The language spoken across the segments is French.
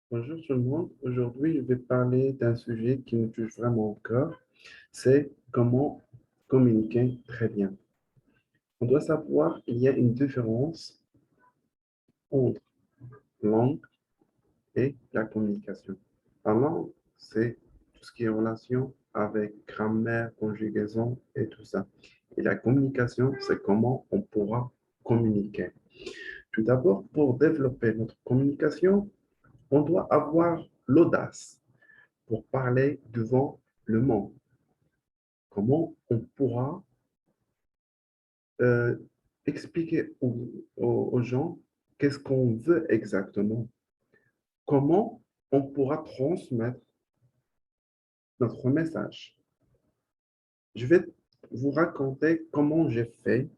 Bonjour tout le monde. Aujourd'hui, je vais parler d'un sujet qui me touche vraiment au cœur. C'est comment communiquer très bien. On doit savoir qu'il y a une différence entre langue et la communication. La langue, c'est tout ce qui est relation avec grammaire, conjugaison et tout ça. Et la communication, c'est comment on pourra communiquer. Tout d'abord, pour développer notre communication, on doit avoir l'audace pour parler devant le monde. Comment on pourra euh, expliquer aux gens qu'est-ce qu'on veut exactement? Comment on pourra transmettre notre message? Je vais vous raconter comment j'ai fait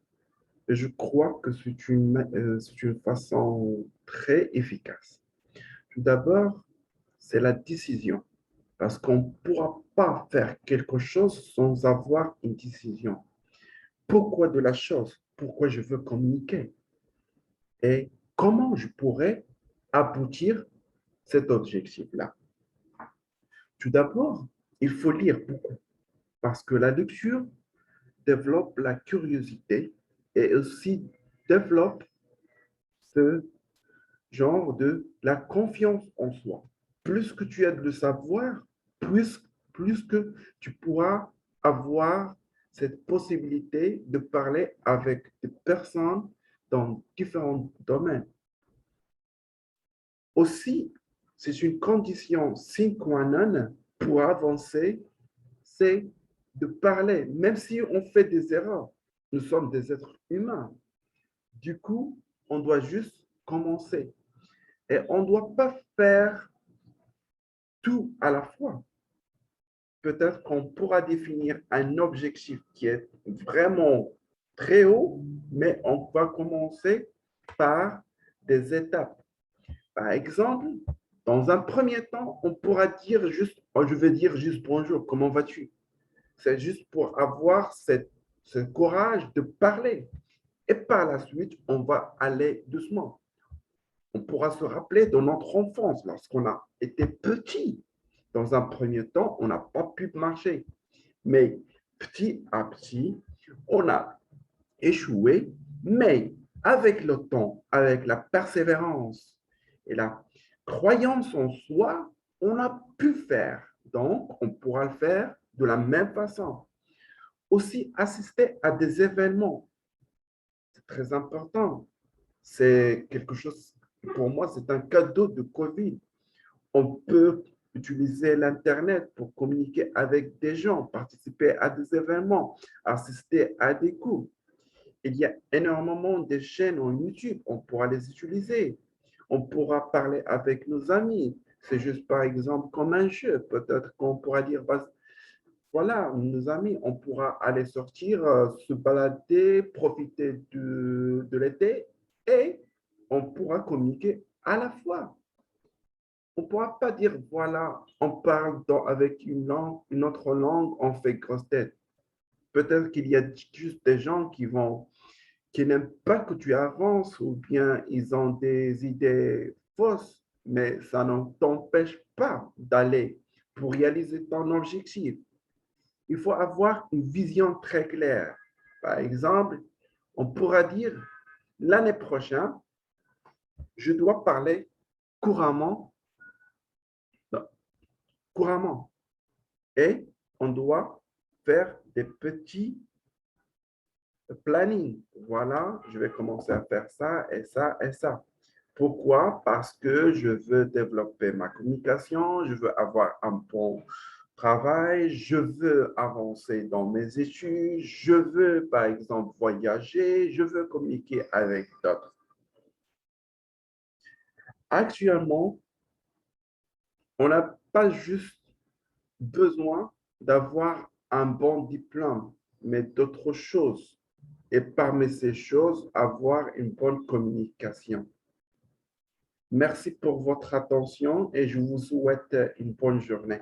et je crois que c'est une façon très efficace. Tout d'abord, c'est la décision, parce qu'on ne pourra pas faire quelque chose sans avoir une décision. Pourquoi de la chose? Pourquoi je veux communiquer? Et comment je pourrais aboutir cet objectif-là? Tout d'abord, il faut lire beaucoup parce que la lecture développe la curiosité et aussi développe ce genre de la confiance en soi. Plus que tu as de savoir, plus que tu pourras avoir cette possibilité de parler avec des personnes dans différents domaines. Aussi, c'est une condition sine qua non pour avancer, c'est de parler, même si on fait des erreurs. Nous sommes des êtres humains. Du coup, on doit juste commencer. Et on ne doit pas faire tout à la fois. Peut-être qu'on pourra définir un objectif qui est vraiment très haut, mais on va commencer par des étapes. Par exemple, dans un premier temps, on pourra dire juste, oh, je vais dire juste bonjour, comment vas-tu? C'est juste pour avoir ce courage de parler. Et par la suite, on va aller doucement. On pourra se rappeler de notre enfance, lorsqu'on a été petit. Dans un premier temps, on n'a pas pu marcher. Mais petit à petit, on a échoué. Mais avec le temps, avec la persévérance et la croyance en soi, on a pu faire. Donc, on pourra le faire de la même façon. Aussi, assister à des événements, c'est très important. C'est quelque chose, pour moi, c'est un cadeau de Covid. On peut utiliser l'Internet pour communiquer avec des gens, participer à des événements, assister à des cours. Il y a énormément de chaînes en YouTube, on pourra les utiliser. On pourra parler avec nos amis. C'est juste par exemple comme un jeu. Peut-être qu'on pourra dire, bah, voilà, nos amis, on pourra aller sortir, se balader, profiter de l'été et on pourra communiquer à la fois. On ne pourra pas dire, voilà, on parle avec une langue, une autre langue, on fait grosse tête. Peut-être qu'il y a juste des gens qui n'aiment pas que tu avances ou bien ils ont des idées fausses, mais ça ne t'empêche pas d'aller pour réaliser ton objectif. Il faut avoir une vision très claire. Par exemple, on pourra dire l'année prochaine, je dois parler couramment, non, couramment, et on doit faire des petits plannings. Voilà, je vais commencer à faire ça et ça et ça. Pourquoi? Parce que je veux développer ma communication, je veux avoir un bon travail, je veux avancer dans mes études, je veux, par exemple, voyager, je veux communiquer avec d'autres. Actuellement, on n'a pas juste besoin d'avoir un bon diplôme, mais d'autres choses. Et parmi ces choses, avoir une bonne communication. Merci pour votre attention et je vous souhaite une bonne journée.